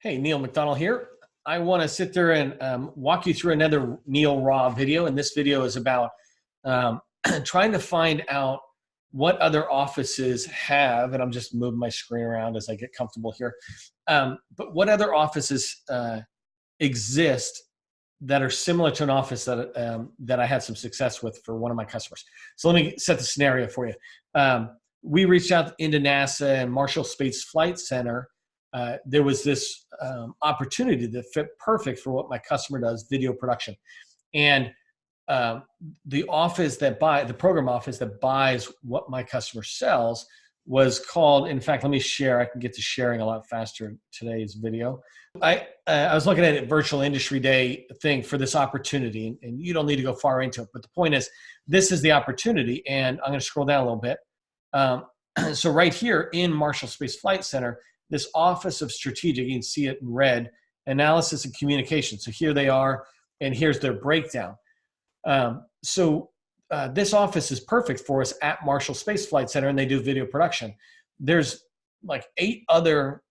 Hey, Neil McDonnell here. I want to sit there and walk you through another Neil Raw video. And this video is about trying to find out what other offices have, and I'm just moving my screen around as I get comfortable here, but what other offices exist that are similar to an office that I had some success with for one of my customers. So let me set the scenario for you. We reached out into NASA and Marshall Space Flight Center. There was this opportunity that fit perfect for what my customer does, video production. And the program office that buys what my customer sells was called, in fact, let me share. I can get to sharing a lot faster in today's video. I was looking at a virtual industry day thing for this opportunity, and you don't need to go far into it, but the point is, this is the opportunity, and I'm going to scroll down a little bit. So right here in Marshall Space Flight Center, this Office of Strategic, you can see it in red, Analysis and Communication. So here they are, and here's their breakdown. This office is perfect for us at Marshall Space Flight Center, and they do video production. There's like 8 other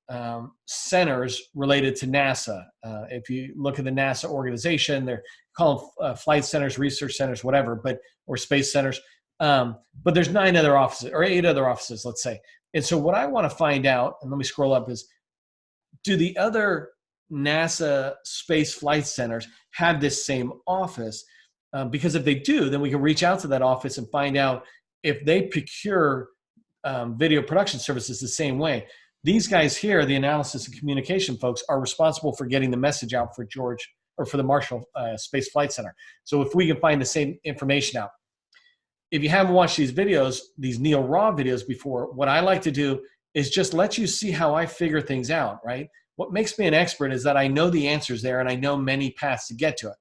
centers related to NASA. If you look at the NASA organization, they're called flight centers, research centers, whatever, or space centers. But there's 9 other offices, or 8 other offices, let's say. And so what I want to find out, and let me scroll up, is do the other NASA space flight centers have this same office? Because if they do, then we can reach out to that office and find out if they procure video production services the same way. These guys here, the analysis and communication folks, are responsible for getting the message out for the Marshall Space Flight Center. So if we can find the same information out. If you haven't watched these videos, these Neil Raw videos before, what I like to do is just let you see how I figure things out, right? What makes me an expert is that I know the answers there and I know many paths to get to it.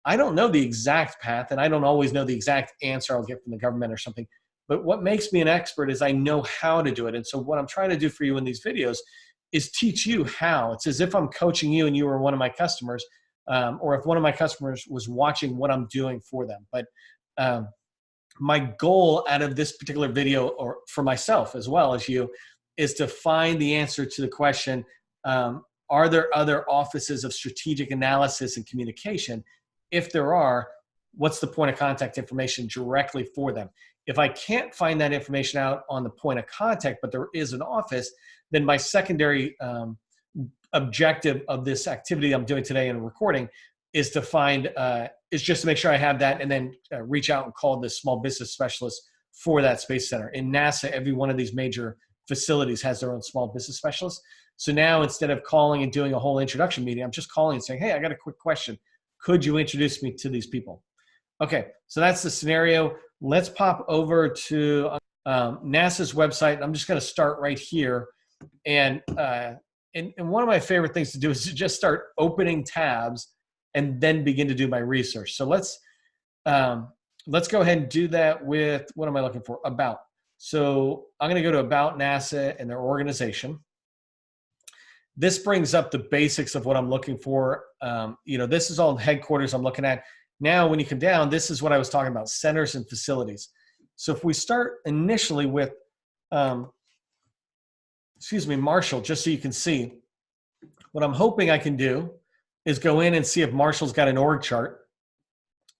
I don't know the exact path, and I don't always know the exact answer I'll get from the government or something, but what makes me an expert is I know how to do it. And so what I'm trying to do for you in these videos is teach you how. It's as if I'm coaching you and you were one of my customers, or if one of my customers was watching what I'm doing for them. But my goal out of this particular video, or for myself as well as you, is to find the answer to the question, are there other offices of strategic analysis and communication? If there are, what's the point of contact information directly for them? If I can't find that information out on the point of contact, but there is an office, then my secondary objective of this activity I'm doing today in a recording is to find, is just to make sure I have that, and then reach out and call the small business specialist for that space center. In NASA, every one of these major facilities has their own small business specialist. So now, instead of calling and doing a whole introduction meeting, I'm just calling and saying, hey, I got a quick question. Could you introduce me to these people? Okay, so that's the scenario. Let's pop over to NASA's website. I'm just going to start right here. And one of my favorite things to do is to just start opening tabs and then begin to do my research. So let's go ahead and do that with, what am I looking for? About. So I'm going to go to About NASA and their organization. This brings up the basics of what I'm looking for. This is all headquarters I'm looking at. Now, when you come down, this is what I was talking about, centers and facilities. So if we start initially with, Marshall, just so you can see, what I'm hoping I can do is go in and see if Marshall's got an org chart.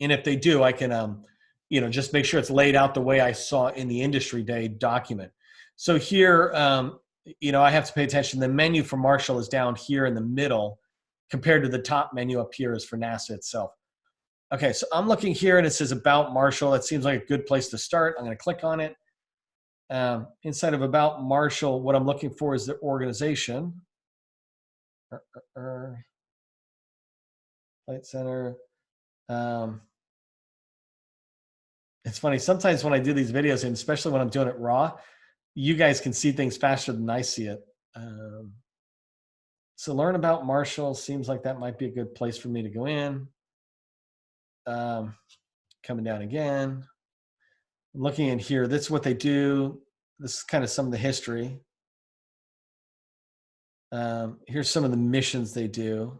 And if they do, I can, just make sure it's laid out the way I saw in the industry day document. So here, I have to pay attention. The menu for Marshall is down here in the middle compared to the top menu up here is for NASA itself. Okay, so I'm looking here and it says About Marshall. It seems like a good place to start. I'm going to click on it. Inside of About Marshall, what I'm looking for is the organization. Flight Center. It's funny, sometimes when I do these videos, and especially when I'm doing it raw, you guys can see things faster than I see it. So learn about Marshall. Seems like that might be a good place for me to go in. Coming down again. I'm looking in here. This is what they do. This is kind of some of the history. Here's some of the missions they do.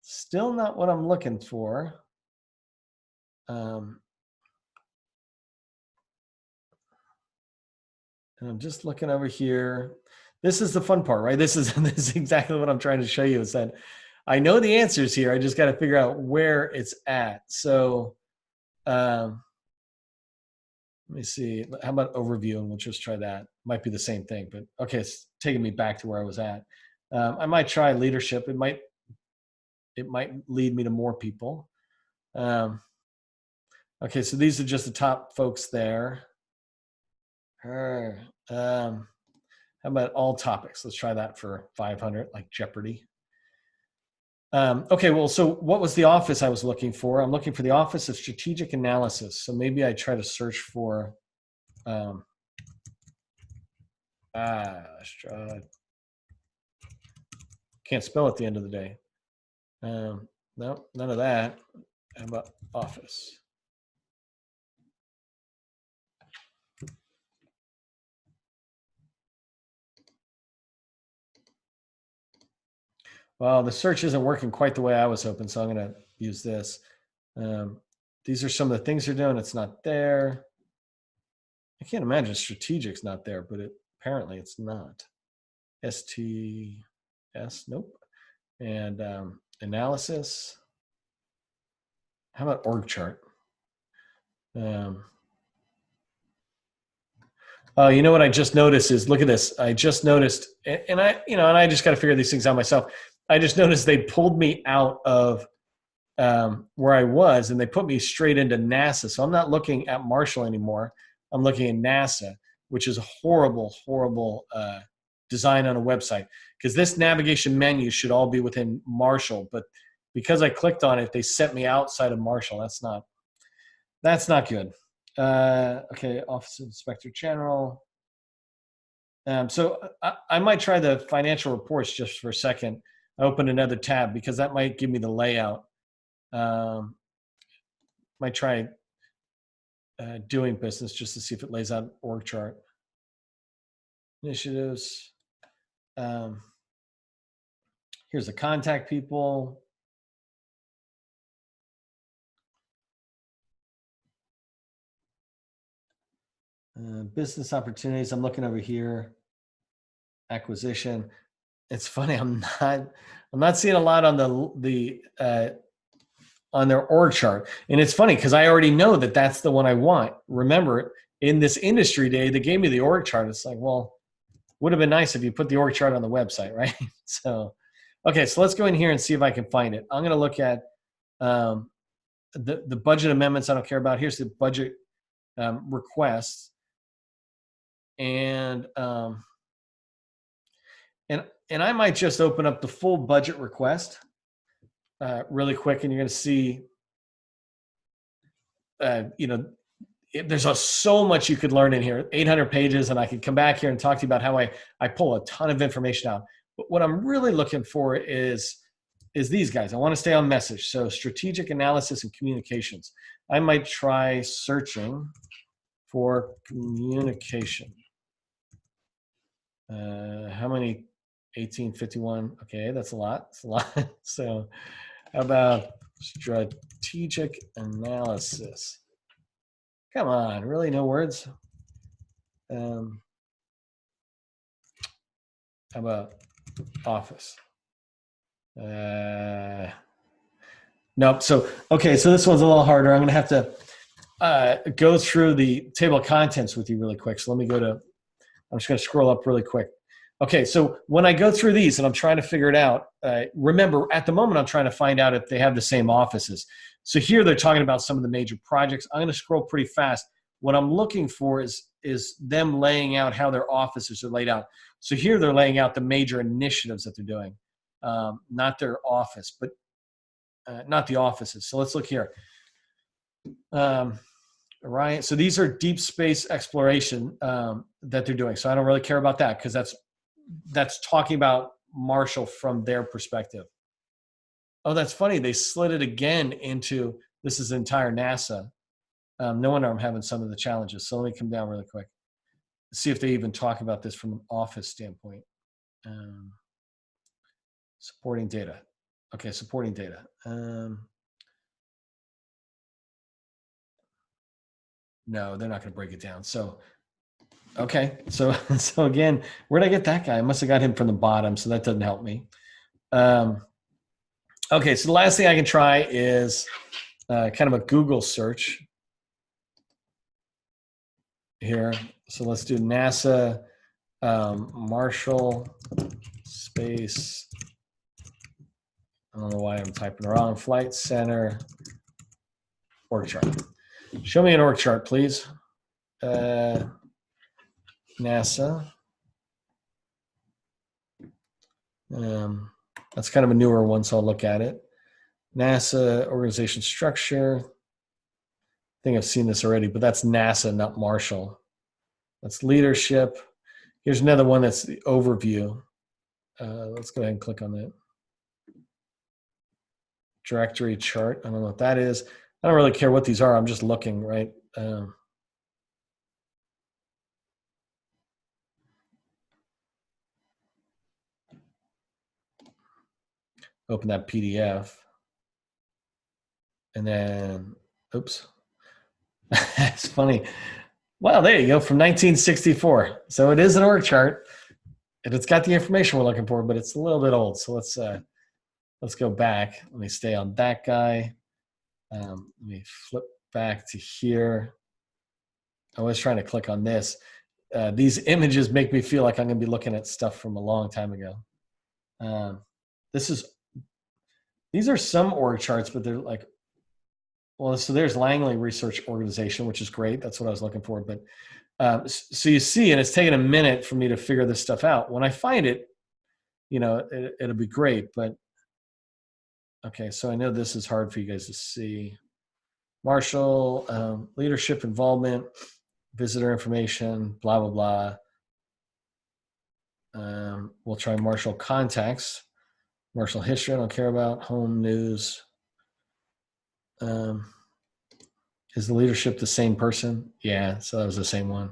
Still not what I'm looking for. And I'm just looking over here. This is the fun part, right? This is this is exactly what I'm trying to show you, is that I know the answers here. I just got to figure out where it's at. So let me see. How about overview? And we'll just try that. Might be the same thing, but okay, it's taking me back to where I was at. I might try leadership. It might lead me to more people. Okay, so these are just the top folks there. How about all topics? Let's try that for 500, like Jeopardy. Okay, well, so what was the office I was looking for? I'm looking for the Office of Strategic Analysis. So maybe I try to search for, can't spell at the end of the day. No, none of that. How about office? Well, the search isn't working quite the way I was hoping, so I'm going to use this. These are some of the things they're doing. It's not there. I can't imagine strategic's not there, but apparently it's not. STS, nope. And analysis. How about org chart? Oh, you know what I just noticed is, look at this. I just noticed, and I just got to figure these things out myself. I just noticed they pulled me out of where I was, and they put me straight into NASA. So I'm not looking at Marshall anymore. I'm looking at NASA, which is a horrible, horrible design on a website, because this navigation menu should all be within Marshall. But because I clicked on it, they set me outside of Marshall. That's not good. Okay, Office of Inspector General. So I might try the financial reports just for a second. I open another tab because that might give me the layout. Might try doing business just to see if it lays out an org chart. Initiatives. Here's the contact people. Business opportunities. I'm looking over here. Acquisition. It's funny. I'm not seeing a lot on the on their org chart, and it's funny because I already know that that's the one I want. Remember, in this industry day, they gave me the org chart. It's like, well, would have been nice if you put the org chart on the website, right? So, okay, so let's go in here and see if I can find it. I'm going to look at the budget amendments. I don't care about. Here's the budget requests, and I might just open up the full budget request really quick, and you're going to see, there's so much you could learn in here. 800 pages, and I could come back here and talk to you about how I pull a ton of information out. But what I'm really looking for is these guys. I want to stay on message. So strategic analysis and communications. I might try searching for communication. How many? 1851. Okay, that's a lot. That's a lot. So how about strategic analysis? Come on, really? No words? How about office? Nope. So, okay, so this one's a little harder. I'm going to have to go through the table of contents with you really quick. So let me I'm just going to scroll up really quick. Okay, so when I go through these and I'm trying to figure it out, remember, at the moment, I'm trying to find out if they have the same offices. So here they're talking about some of the major projects. I'm going to scroll pretty fast. What I'm looking for is them laying out how their offices are laid out. So here they're laying out the major initiatives that they're doing, not their office, but not the offices. So let's look here. Right. So these are deep space exploration that they're doing. So I don't really care about that because that's talking about Marshall from their perspective. Oh, that's funny. They slid it again into, this is entire NASA. No wonder I'm having some of the challenges. So let me come down really quick. See if they even talk about this from an office standpoint. Supporting data. Okay, supporting data. No, they're not going to break it down. So Okay, so so again, where'd I get that guy? I must have got him from the bottom, so that doesn't help me. Okay, so the last thing I can try is kind of a Google search here. So let's do NASA Marshall Space. I don't know why I'm typing wrong. Flight Center org chart. Show me an org chart, please. NASA. That's kind of a newer one, so I'll look at it. NASA organization structure. I think I've seen this already, but that's NASA, not Marshall. That's leadership. Here's another one that's the overview. Let's go ahead and click on that. Directory chart. I don't know what that is. I don't really care what these are. I'm just looking, right? Open that PDF. And then, oops. It's funny. Wow, there you go, from 1964. So it is an org chart, and it's got the information we're looking for, but it's a little bit old. So let's go back. Let me stay on that guy. Let me flip back to here. I was trying to click on this. These images make me feel like I'm going to be looking at stuff from a long time ago. These are some org charts, but they're like, well, so there's Langley Research Organization, which is great. That's what I was looking for. But so you see, and it's taken a minute for me to figure this stuff out. When I find it, you know, it'll be great. But okay, so I know this is hard for you guys to see. Marshall, leadership involvement, visitor information, blah, blah, blah. We'll try Marshall contacts, Marshall history, I don't care about, home news. Is the leadership the same person? Yeah, so that was the same one.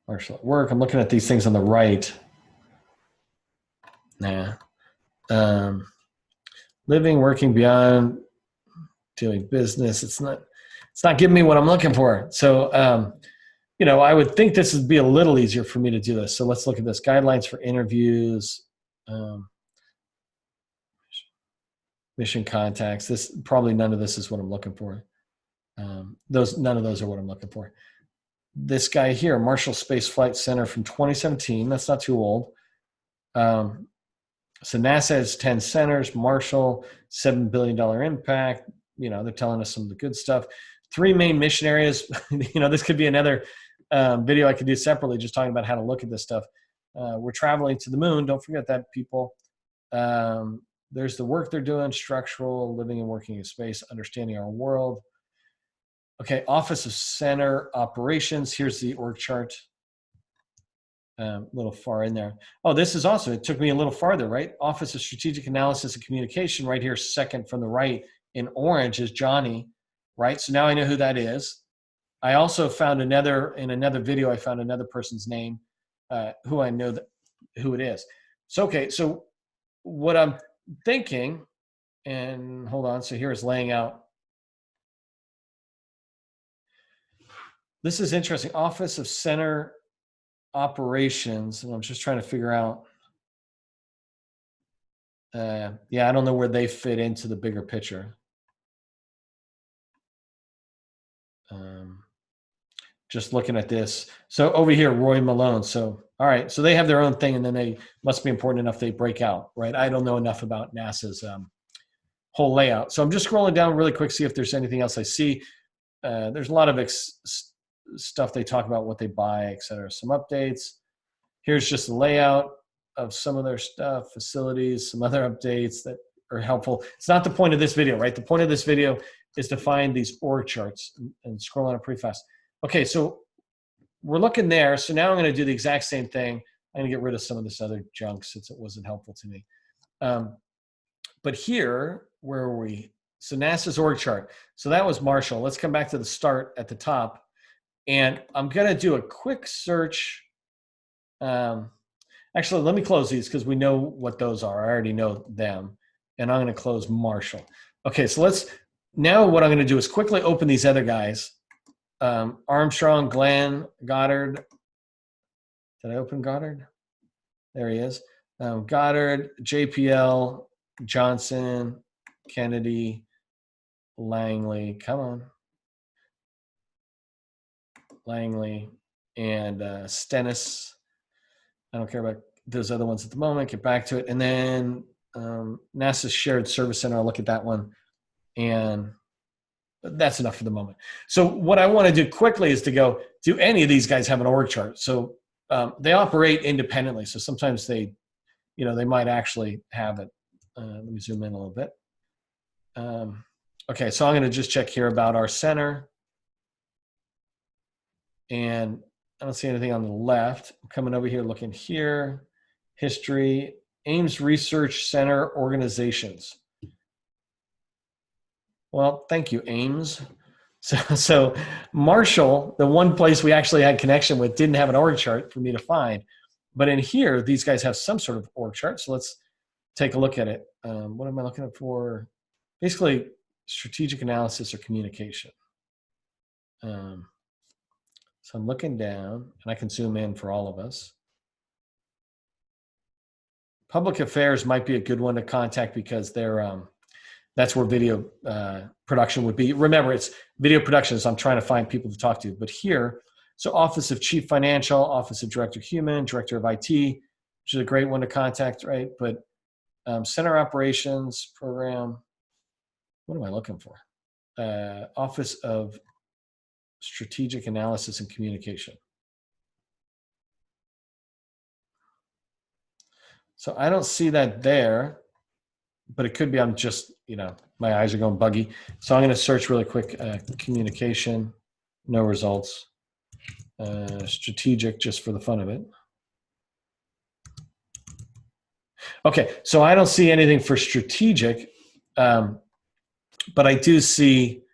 Marshall at work. I'm looking at these things on the right. Nah. Living, working beyond, doing business. It's not giving me what I'm looking for. So, you know, I would think this would be a little easier for me to do this. So let's look at this. Guidelines for interviews, mission contacts. This probably none of this is what I'm looking for. None of those are what I'm looking for. This guy here, Marshall Space Flight Center from 2017. That's not too old. So NASA has 10 centers, Marshall, $7 billion impact. You know, they're telling us some of the good stuff. 3 main mission areas. You know, this could be another video I could do separately, just talking about how to look at this stuff. We're traveling to the moon. Don't forget that, people. There's the work they're doing, structural, living and working in space, understanding our world. Okay, Office of Center Operations. Here's the org chart. A little far in there. Oh, this is also, it took me a little farther, right? Office of Strategic Analysis and Communication, right here, second from the right in orange is Johnny, right? So now I know who that is. I also found in another video, I found another person's name, who I know who it is. So, okay, so what I'm thinking, and hold on, so here's laying out. This is interesting. Office of Center Operations, and I'm just trying to figure out. Yeah, I don't know where they fit into the bigger picture. Just looking at this. So over here, Roy Malone. So, all right, so they have their own thing, and then they must be important enough they break out, right? I don't know enough about NASA's whole layout. So I'm just scrolling down really quick, see if there's anything else I see. There's a lot of stuff they talk about, what they buy, et cetera. Some updates. Here's just the layout of some of their stuff, facilities, some other updates that are helpful. It's not the point of this video, right? The point of this video is to find these org charts and scroll on it pretty fast. Okay, so we're looking there. So now I'm going to do the exact same thing. I'm going to get rid of some of this other junk since it wasn't helpful to me. But here, where are we? So NASA's org chart. So that was Marshall. Let's come back to the start at the top. And I'm going to do a quick search. Actually, let me close these because we know what those are. I already know them. And I'm going to close Marshall. Okay, so let's now what I'm going to do is quickly open these other guys. Armstrong, Glenn, Goddard. Did I open Goddard? There he is. Goddard, JPL, Johnson, Kennedy, Langley. Come on. Langley and Stennis. I don't care about those other ones at the moment. Get back to it. And then NASA Shared Service Center. I'll look at that one. And that's enough for the moment. So what I want to do quickly is to go, do any of these guys have an org chart? So they operate independently. So sometimes they might actually have it. Let me zoom in a little bit. Okay, so I'm going to just check here about our center. And I don't see anything on the left. I'm coming over here, looking here, history, Ames Research Center organizations. Well, thank you, Ames. So Marshall, the one place we actually had connection with, didn't have an org chart for me to find. But in here, these guys have some sort of org chart. So let's take a look at it. What am I looking for? Basically, strategic analysis or communication. So I'm looking down, and I can zoom in for all of us. Public affairs might be a good one to contact because they're that's where video production would be. Remember, it's video production, so I'm trying to find people to talk to. But here, so Office of Chief Financial, Office of Director Human, Director of IT, which is a great one to contact, right? But Center Operations Program, what am I looking for? Office of Strategic Analysis and Communication. So I don't see that there, but it could be I'm just, my eyes are going buggy. So I'm going to search really quick, communication, no results, strategic, just for the fun of it. Okay, so I don't see anything for strategic, but I do see,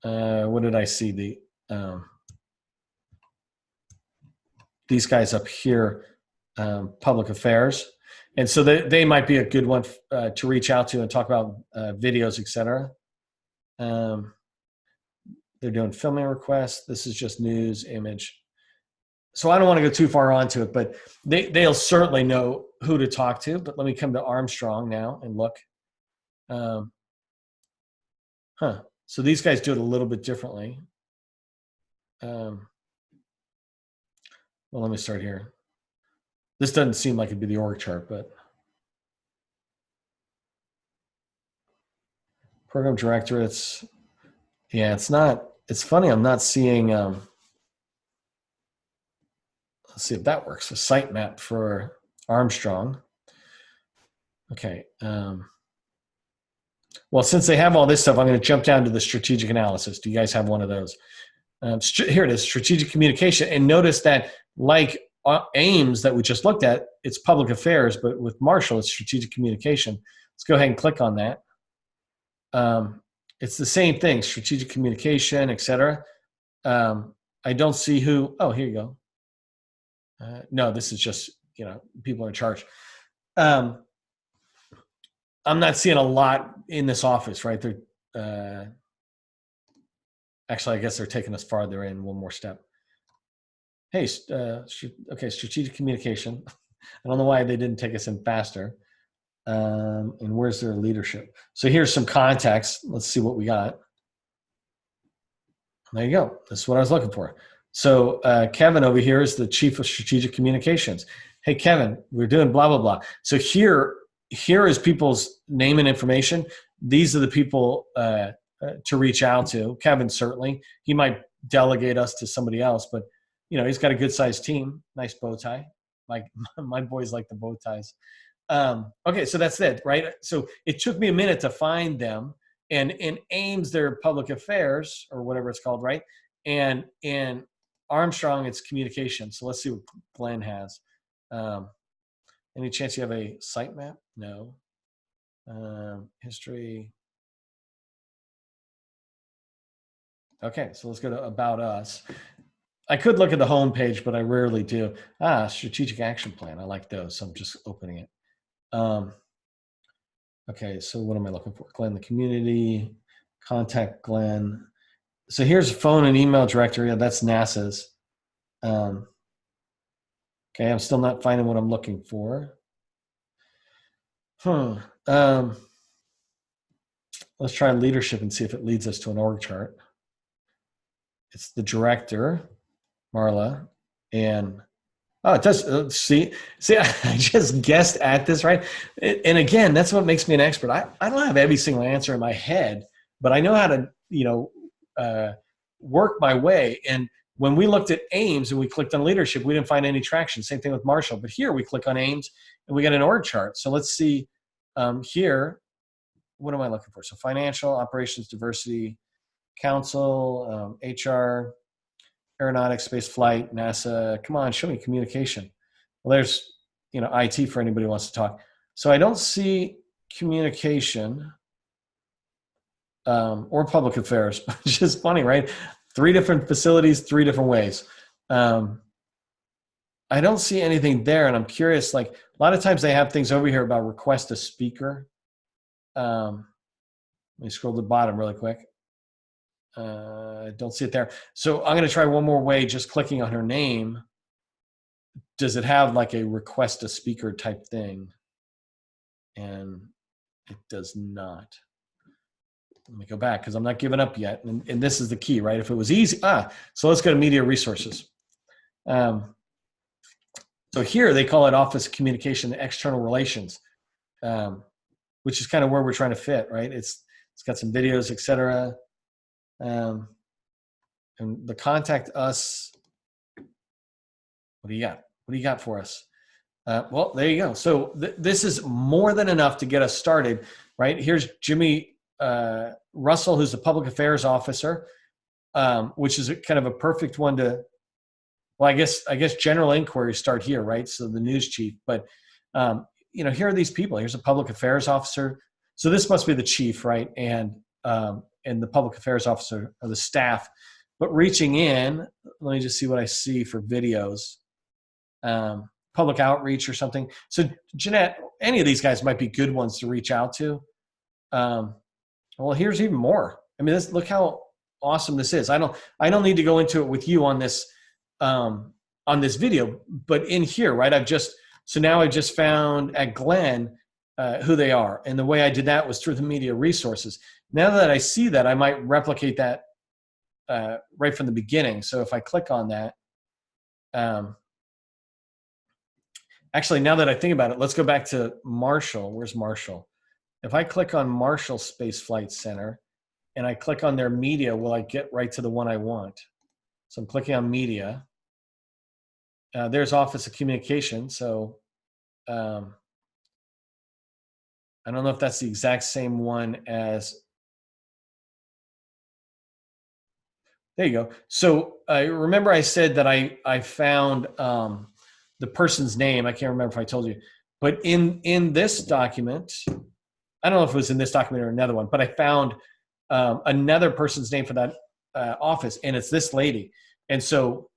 what did I see? These guys up here, public affairs. And so they might be a good one to reach out to and talk about videos, etc. They're doing filming requests. This is just news, image. So I don't want to go too far onto it, but they'll certainly know who to talk to. But let me come to Armstrong now and look. So these guys do it a little bit differently. Well, let me start here. This doesn't seem like it'd be the org chart, but program directorates. Yeah, it's not. It's funny. I'm not seeing. Let's see if that works. A sitemap for Armstrong. Okay. Well, since they have all this stuff, I'm going to jump down to the strategic analysis. Do you guys have one of those? Here it is, strategic communication. And notice that, like Ames that we just looked at, it's public affairs, but with Marshall, it's strategic communication. Let's go ahead and click on that. It's the same thing, strategic communication, etc. I don't see who. Oh, here you go. No, this is just, people are in charge. I'm not seeing a lot in this office, right? They're actually, I guess they're taking us farther in one more step. Hey, okay, strategic communication. I don't know why they didn't take us in faster. And where's their leadership? So here's some context. Let's see what we got. There you go. This is what I was looking for. So Kevin over here is the Chief of Strategic Communications. Hey, Kevin, we're doing blah, blah, blah. So here is people's name and information. These are the people to reach out to. Kevin, certainly. He might delegate us to somebody else, but he's got a good sized team. Nice bow tie. Like my boys like the bow ties. Okay, so that's it, right? So it took me a minute to find them, and in Ames, they're public affairs or whatever it's called, right? And in Armstrong, it's communication. So let's see what Glenn has. Any chance you have a sitemap? No. History. Okay, so let's go to About Us. I could look at the home page, but I rarely do. Strategic action plan. I like those, so I'm just opening it. Okay, so what am I looking for? Glenn, the community, Contact Glenn. So here's phone and email directory. Yeah, that's NASA's. Okay, I'm still not finding what I'm looking for. Let's try leadership and see if it leads us to an org chart. It's the director, Marla, and oh, it does. See, I just guessed at this, right? And again, that's what makes me an expert. I don't have every single answer in my head, but I know how to, work my way. And when we looked at Ames and we clicked on leadership, we didn't find any traction. Same thing with Marshall. But here we click on Ames and we get an org chart. So let's see here. What am I looking for? So financial, operations, diversity, council, HR, aeronautics, space flight, NASA. Come on, show me communication. Well, there's, IT for anybody who wants to talk. So I don't see communication or public affairs, which is funny, right? 3 different facilities, 3 different ways. I don't see anything there, and I'm curious, like a lot of times they have things over here about request a speaker. Let me scroll to the bottom really quick. I don't see it there. So I'm going to try one more way, just clicking on her name. Does it have like a request a speaker type thing? And it does not. Let me go back because I'm not giving up yet. And this is the key, right? If it was easy, so let's go to media resources. So here they call it Office of Communication and External Relations, which is kind of where we're trying to fit, right? It's got some videos, etc. And the contact us. What do you got? What do you got for us? Well, there you go. So this is more than enough to get us started, right? Here's Jimmy Russell, who's the public affairs officer, which is kind of a perfect one to. Well, I guess general inquiries start here, right? So the news chief, but here are these people. Here's a public affairs officer. So this must be the chief, right? And the public affairs officer or the staff. But reaching in, let me just see what I see for videos. Public outreach or something. So Jeanette, any of these guys might be good ones to reach out to. Well, here's even more. I mean, look how awesome this is. I don't need to go into it with you on this video, but in here, right? So now I just found at Glenn who they are, and the way I did that was through the media resources. Now that I see that, I might replicate that right from the beginning. So if I click on that, actually, now that I think about it, let's go back to Marshall. Where's Marshall? If I click on Marshall Space Flight Center and I click on their media, will I get right to the one I want? So I'm clicking on media. There's Office of Communication. So I don't know if that's the exact same one as. There you go. So remember I said that I found the person's name. I can't remember if I told you. But in this document, I don't know if it was in this document or another one, but I found another person's name for that office, and it's this lady. And so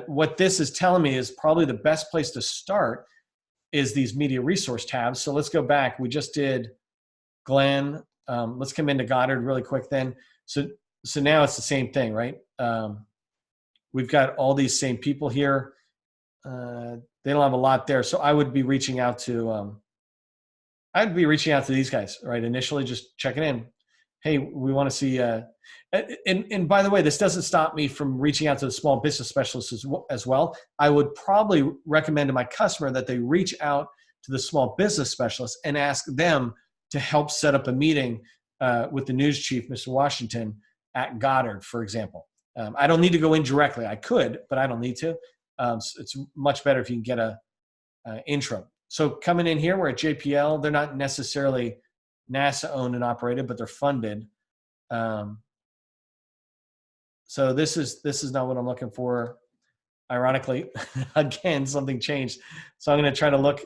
what this is telling me is probably the best place to start is these media resource tabs. So let's go back. We just did Glenn. Let's come into Goddard really quick then. So now it's the same thing, right? We've got all these same people here. They don't have a lot there. So I would be reaching out to these guys, right? Initially just checking in. Hey, we want to see, and by the way, this doesn't stop me from reaching out to the small business specialists as well. I would probably recommend to my customer that they reach out to the small business specialist and ask them to help set up a meeting with the news chief, Mr. Washington, at Goddard, for example. I don't need to go in directly. I could, but I don't need to. It's much better if you can get a intro. So coming in here, we're at JPL. They're not necessarily NASA owned and operated, but they're funded. So this is not what I'm looking for. Ironically, again, something changed. So I'm going to try to look.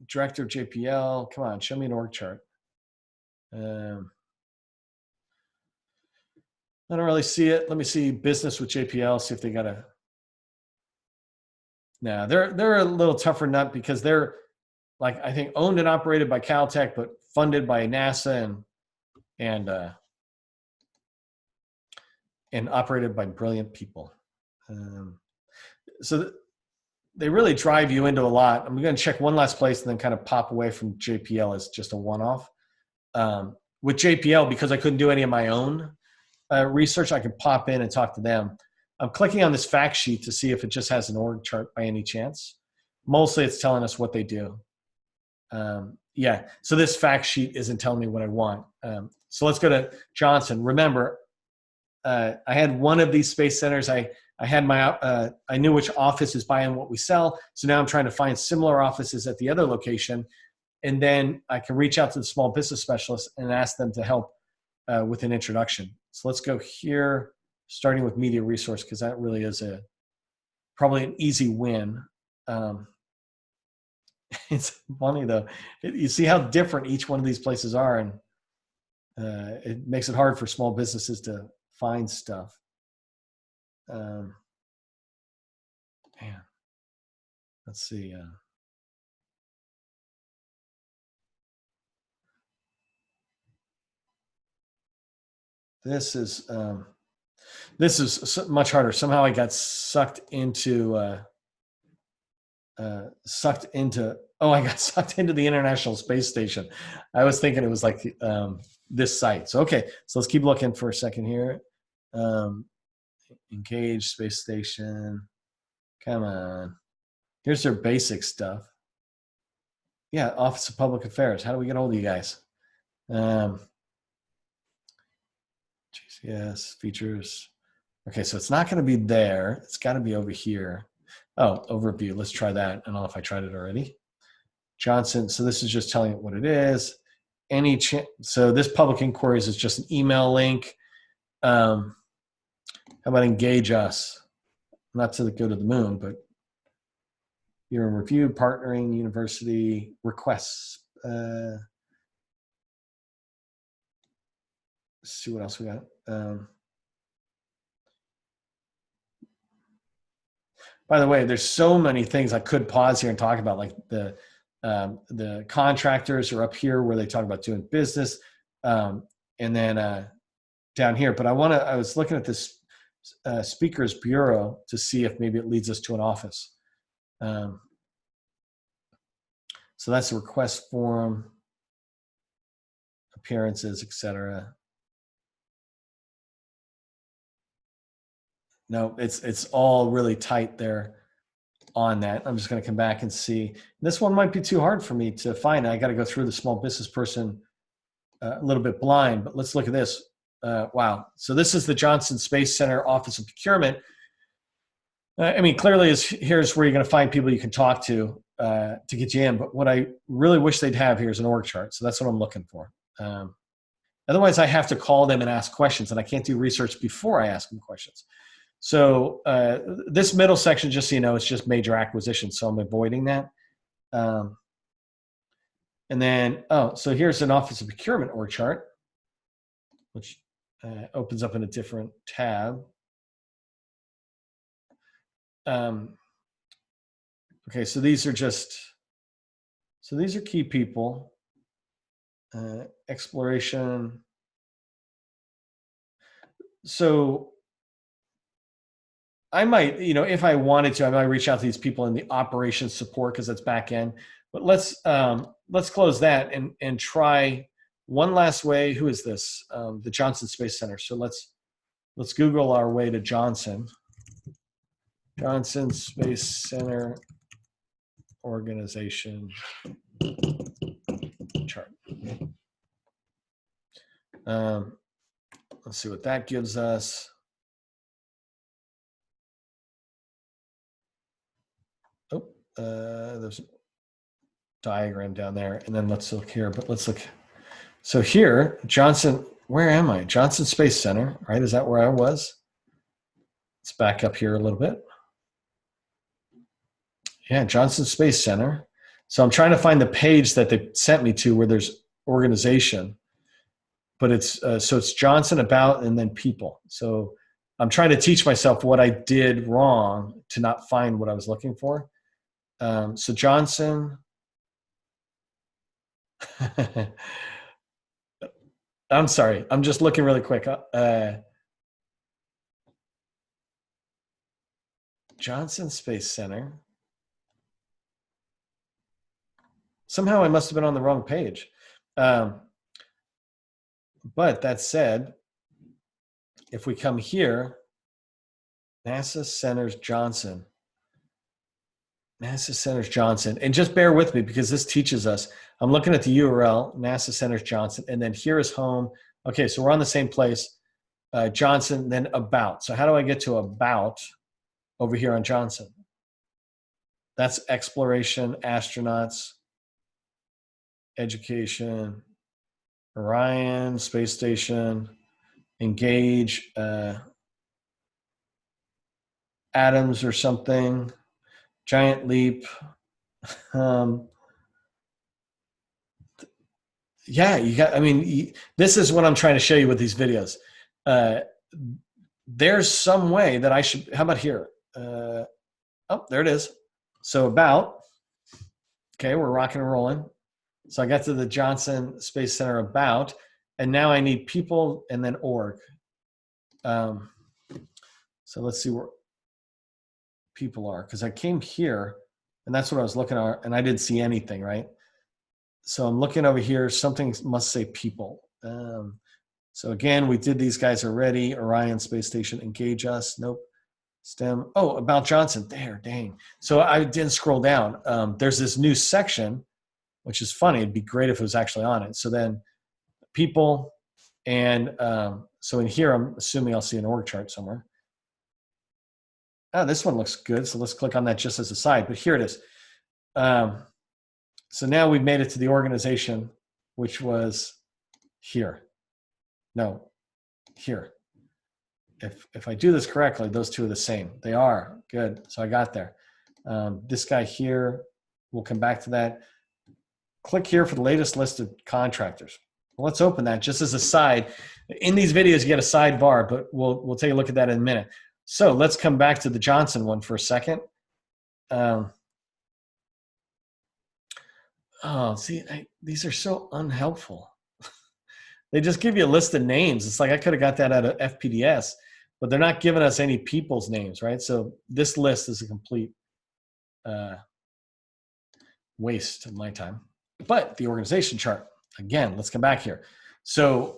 Director of JPL. Come on, show me an org chart. I don't really see it. Let me see business with JPL. See if they got a. No, they're a little tougher nut because they're like I think owned and operated by Caltech, but funded by NASA, and and operated by brilliant people. So they really drive you into a lot. I'm going to check one last place and then kind of pop away from JPL as just a one-off. With JPL, because I couldn't do any of my own research, I could pop in and talk to them. I'm clicking on this fact sheet to see if it just has an org chart by any chance. Mostly it's telling us what they do. Yeah, so this fact sheet isn't telling me what I want. So let's go to Johnson. Remember, I had one of these space centers. I had my, I knew which office is buying what we sell. So now I'm trying to find similar offices at the other location. And then I can reach out to the small business specialist and ask them to help with an introduction. So let's go here, starting with media resource, because that really is probably an easy win. It's funny though. You see how different each one of these places are, and it makes it hard for small businesses to find stuff. Man, let's see. This is much harder. Somehow I got sucked into I got sucked into the International Space Station. I was thinking it was like this site. So okay, so let's keep looking for a second here. Engage Space Station. Come on. Here's their basic stuff. Yeah, Office of Public Affairs. How do we get hold of you guys? GCS features. Okay, so it's not going to be there. It's got to be over here. Oh, overview. Let's try that. I don't know if I tried it already. Johnson. So this is just telling it what it is. So this public inquiries is just an email link. How about engage us? Not to go to the moon, but year in review, partnering, university, requests. Let's see what else we got. By the way, there's so many things I could pause here and talk about, like the contractors are up here where they talk about doing business, and then down here. But I was looking at this speakers bureau to see if maybe it leads us to an office. So that's the request form, appearances, etc. No, it's all really tight there on that. I'm just going to come back and see. This one might be too hard for me to find. I got to go through the small business person a little bit blind, but let's look at this. Wow. So this is the Johnson Space Center Office of Procurement. I mean, clearly here's where you're going to find people you can talk to get you in. But what I really wish they'd have here is an org chart. So that's what I'm looking for. Otherwise, I have to call them and ask questions, and I can't do research before I ask them questions. So this middle section, just so you know, it's just major acquisitions. So I'm avoiding that. And then, so here's an Office of Procurement org chart, which opens up in a different tab. Okay, so these are these are key people. Exploration. So I might, if I wanted to, I might reach out to these people in the operations support because that's back end. But let's close that and try one last way. Who is this? The Johnson Space Center. So let's Google our way to Johnson. Johnson Space Center organization chart. Let's see what that gives us. There's a diagram down there, and then let's look here. But let's look. So here, Johnson. Where am I? Johnson Space Center, right? Is that where I was? Let's back up here a little bit. Yeah, Johnson Space Center. So I'm trying to find the page that they sent me to where there's organization, but it's so it's Johnson about and then people. So I'm trying to teach myself what I did wrong to not find what I was looking for. So Johnson. I'm sorry. I'm just looking really quick. Johnson Space Center. Somehow I must have been on the wrong page. But that said, if we come here, NASA Centers Johnson, and just bear with me because this teaches us. I'm looking at the URL, NASA Centers Johnson, and then here is home. Okay, so we're on the same place, Johnson, then about. So how do I get to about over here on Johnson? That's exploration, astronauts, education, Orion, space station, engage, atoms or something, giant leap. Yeah, you got, I mean, this is what I'm trying to show you with these videos. There's some way that I should, how about here? Oh, there it is. So about, okay, we're rocking and rolling. So I got to the Johnson Space Center about, and now I need people and then org. So let's see where people are, because I came here and that's what I was looking at, and I didn't see anything, right? So I'm looking over here, something must say people. So again, we did these guys already. Orion Space Station, engage us, nope. STEM, oh, about Johnson, there, dang. So I didn't scroll down. There's this new section, which is funny. It'd be great if it was actually on it. So then people, and so in here, I'm assuming I'll see an org chart somewhere. Oh, this one looks good. So let's click on that just as a side, but here it is. So now we've made it to the organization, which was here. No, here. If I do this correctly, those two are the same. They are, good. So I got there. This guy here, we'll come back to that. Click here for the latest list of contractors. Well, let's open that just as a side. In these videos, you get a sidebar, but we'll take a look at that in a minute. So let's come back to the Johnson one for a second. Oh, see, these are so unhelpful. They just give you a list of names. It's like I could have got that out of FPDS, but they're not giving us any people's names, right? So this list is a complete waste of my time. But the organization chart, again, let's come back here. So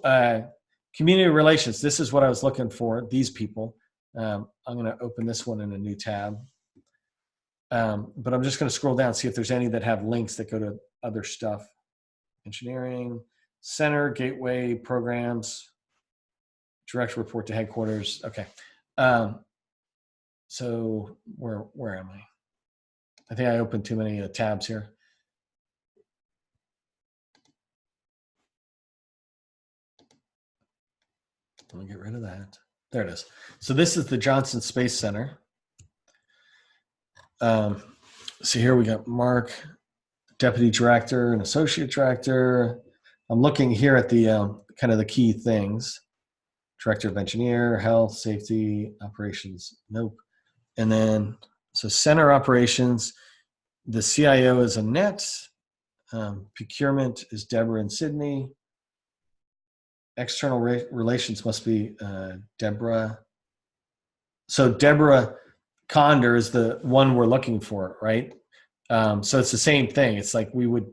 community relations, this is what I was looking for, these people. I'm going to open this one in a new tab. But I'm just going to scroll down, see if there's any that have links that go to other stuff. Engineering, center, gateway, programs, direct report to headquarters. Okay. So where am I? I think I opened too many tabs here. Let me get rid of that. There it is. So this is the Johnson Space Center. So here we got Mark, deputy director and associate director. I'm looking here at the kind of the key things. Director of engineer, health, safety, operations, nope. And then, so center operations, the CIO is Annette. Procurement is Deborah and Sydney. External relations must be Deborah. So Deborah Conder is the one we're looking for, right? So it's the same thing. It's like we would,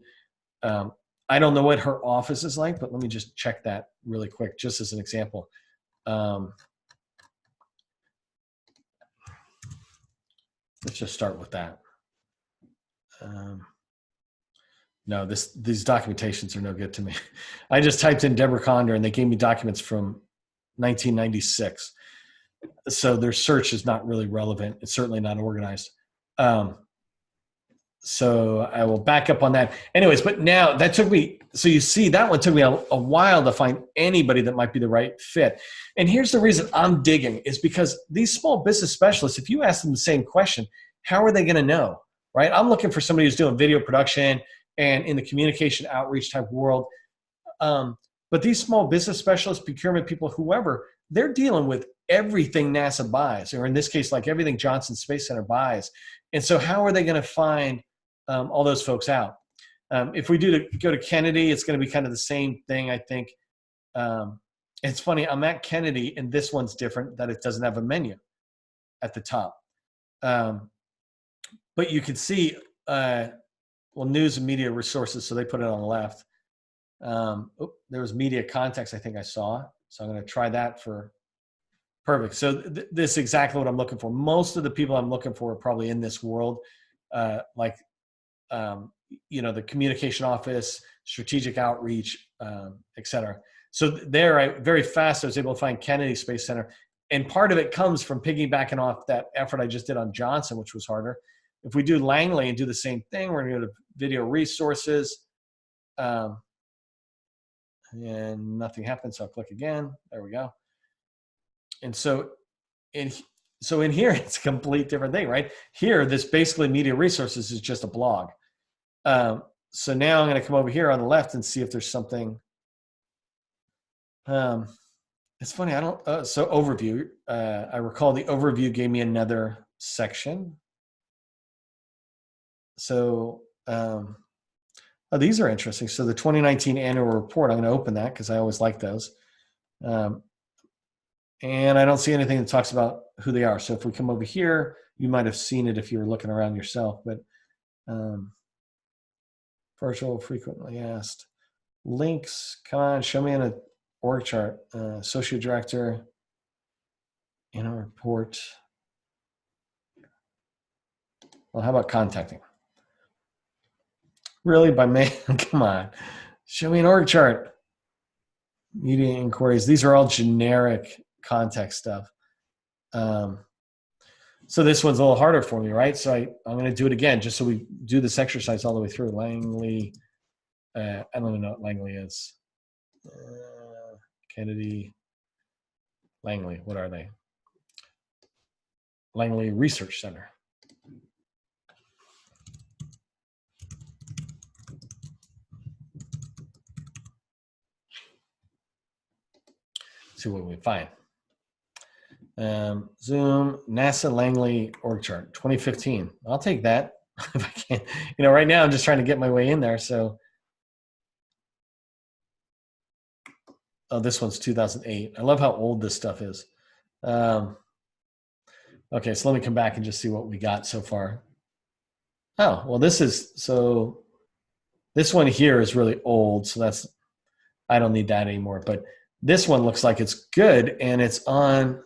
I don't know what her office is like, but let me just check that really quick, just as an example. Let's just start with that. No, these documentations are no good to me. I just typed in Deborah Conder and they gave me documents from 1996. So their search is not really relevant. It's certainly not organized. So I will back up on that. Anyways, but now that took me, so you see that one took me a while to find anybody that might be the right fit. And here's the reason I'm digging is because these small business specialists, if you ask them the same question, how are they going to know, right? I'm looking for somebody who's doing video production and in the communication outreach type world. But these small business specialists, procurement people, whoever, they're dealing with everything NASA buys, or in this case, like everything Johnson Space Center buys. And so how are they going to find all those folks out? If we go to Kennedy, it's going to be kind of the same thing, I think. It's funny, I'm at Kennedy, and this one's different, that it doesn't have a menu at the top. But you can see, well, news and media resources, so they put it on the left. There was media context, I think I saw. So I'm going to try that for, perfect. So this is exactly what I'm looking for. Most of the people I'm looking for are probably in this world, like, the communication office, strategic outreach, et cetera. So there, I very fast, I was able to find Kennedy Space Center. And part of it comes from piggybacking off that effort I just did on Johnson, which was harder. If we do Langley and do the same thing, we're going to go to video resources. And nothing happens, so I'll click again. There we go. And so in here, it's a complete different thing, right? Here, this basically media resources is just a blog. So now I'm going to come over here on the left and see if there's something. It's funny, I don't, so overview, I recall the overview gave me another section. So, oh, these are interesting. So the 2019 annual report, I'm going to open that because I always like those. And I don't see anything that talks about who they are. So if we come over here, you might have seen it if you were looking around yourself, but virtual frequently asked. Links, come on, show me in a org chart. Associate director, in a report. Well, how about contacting? Really, by mail? Come on, show me an org chart. Media inquiries. These are all generic context stuff. So this one's a little harder for me, right? So I'm going to do it again, just so we do this exercise all the way through. Langley, I don't even know what Langley is. Kennedy, Langley, what are they? Langley Research Center. See what we find. Zoom, NASA Langley org chart, 2015. I'll take that if I can. Right now I'm just trying to get my way in there. So, oh, this one's 2008. I love how old this stuff is. Okay, so let me come back and just see what we got so far. Oh, well, this one here is really old, so I don't need that anymore. But this one looks like it's good, and it's on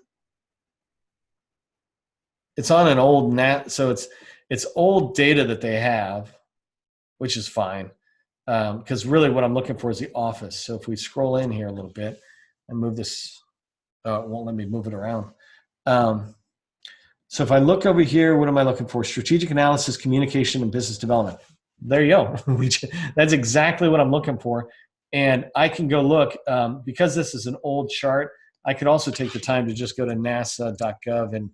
an old so it's old data that they have, which is fine, because really what I'm looking for is the office. So if we scroll in here a little bit and move this, it won't let me move it around. So if I look over here, what am I looking for? Strategic analysis, communication, and business development. There you go. That's exactly what I'm looking for. And I can go look, because this is an old chart, I could also take the time to just go to nasa.gov and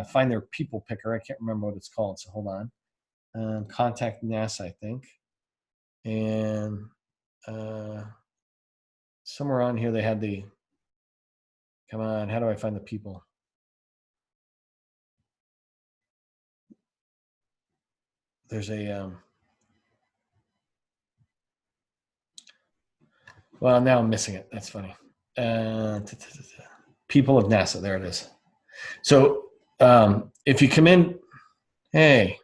find their people picker. I can't remember what it's called, so hold on. Contact NASA, I think. And somewhere on here they had the, come on, how do I find the people? There's a, well, now I'm missing it. That's funny. People of NASA, there it is. So if you come in, hey,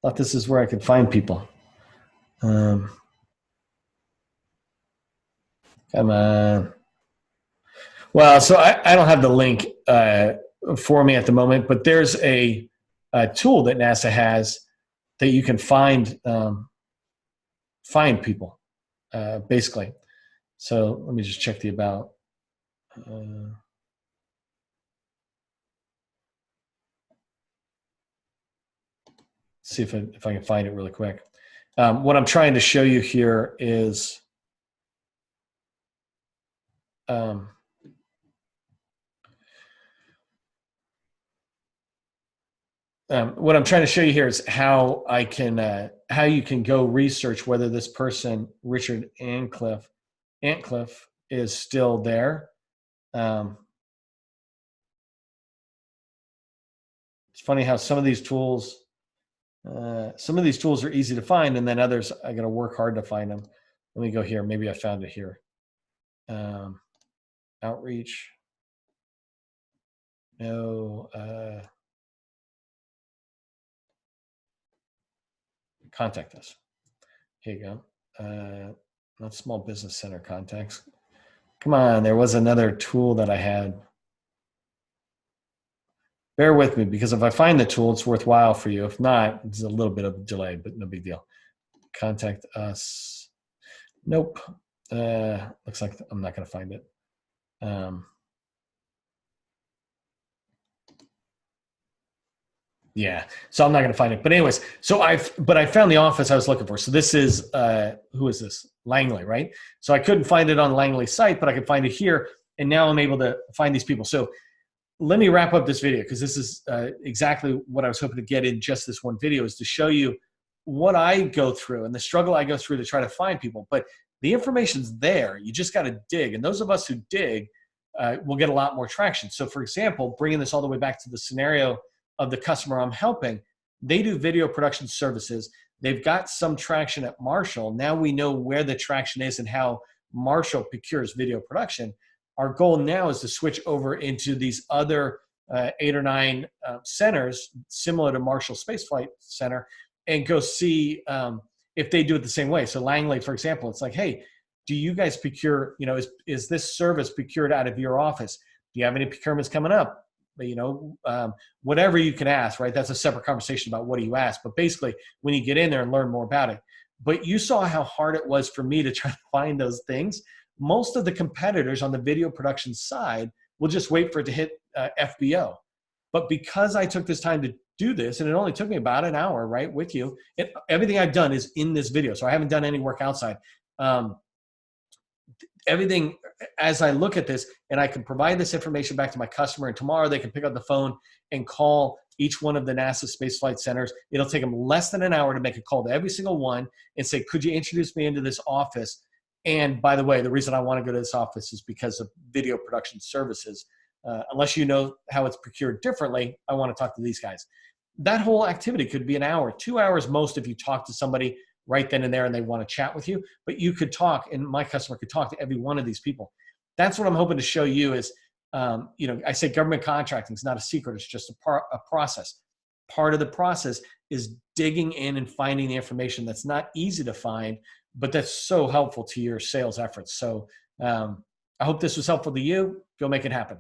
thought this is where I could find people. Come on. Well, so I don't have the link for me at the moment, but there's a tool that NASA has that you can find people, basically. So let me just check the about. See if I can find it really quick. What I'm trying to show you here is what I'm trying to show you here is how I can how you can go research whether this person, Richard Antcliffe, is still there. It's funny how some of these tools are easy to find, and then others I got to work hard to find them. Let me go here. Maybe I found it here. Outreach. No. Contact us. Here you go. Not small business center contacts. Come on, there was another tool that I had. Bear with me, because if I find the tool, it's worthwhile for you. If not, it's a little bit of a delay, but no big deal. Contact us. Nope. Looks like I'm not going to find it. Yeah, so I'm not going to find it. But anyways, so I found the office I was looking for. So this is, who is this? Langley, right? So I couldn't find it on Langley's site, but I could find it here. And now I'm able to find these people. So let me wrap up this video, because this is exactly what I was hoping to get in just this one video, is to show you what I go through and the struggle I go through to try to find people. But the information's there. You just got to dig. And those of us who dig will get a lot more traction. So for example, bringing this all the way back to the scenario of the customer I'm helping, they do video production services. They've got some traction at Marshall. Now we know where the traction is and how Marshall procures video production. Our goal now is to switch over into these other 8 or 9 centers similar to Marshall Spaceflight Center, and go see if they do it the same way. So Langley, for example, it's like, hey, do you guys procure, is this service procured out of your office? Do you have any procurements coming up? Whatever you can ask, right? That's a separate conversation about what do you ask. But basically, when you get in there and learn more about it. But you saw how hard it was for me to try to find those things. Most of the competitors on the video production side will just wait for it to hit FBO. But because I took this time to do this, and it only took me about an hour, right, with you, everything I've done is in this video. So I haven't done any work outside. Everything, as I look at this, and I can provide this information back to my customer, and tomorrow they can pick up the phone and call each one of the NASA spaceflight centers. It'll take them less than an hour to make a call to every single one and say, could you introduce me into this office? And by the way, the reason I want to go to this office is because of video production services. Unless you know how it's procured differently, I want to talk to these guys. That whole activity could be an hour, 2 hours most if you talk to somebody right then and there and they want to chat with you. But you could talk, and my customer could talk to every one of these people. That's what I'm hoping to show you is, I say government contracting is not a secret. It's just a process. Part of the process is digging in and finding the information that's not easy to find, but that's so helpful to your sales efforts. So I hope this was helpful to you. Go make it happen.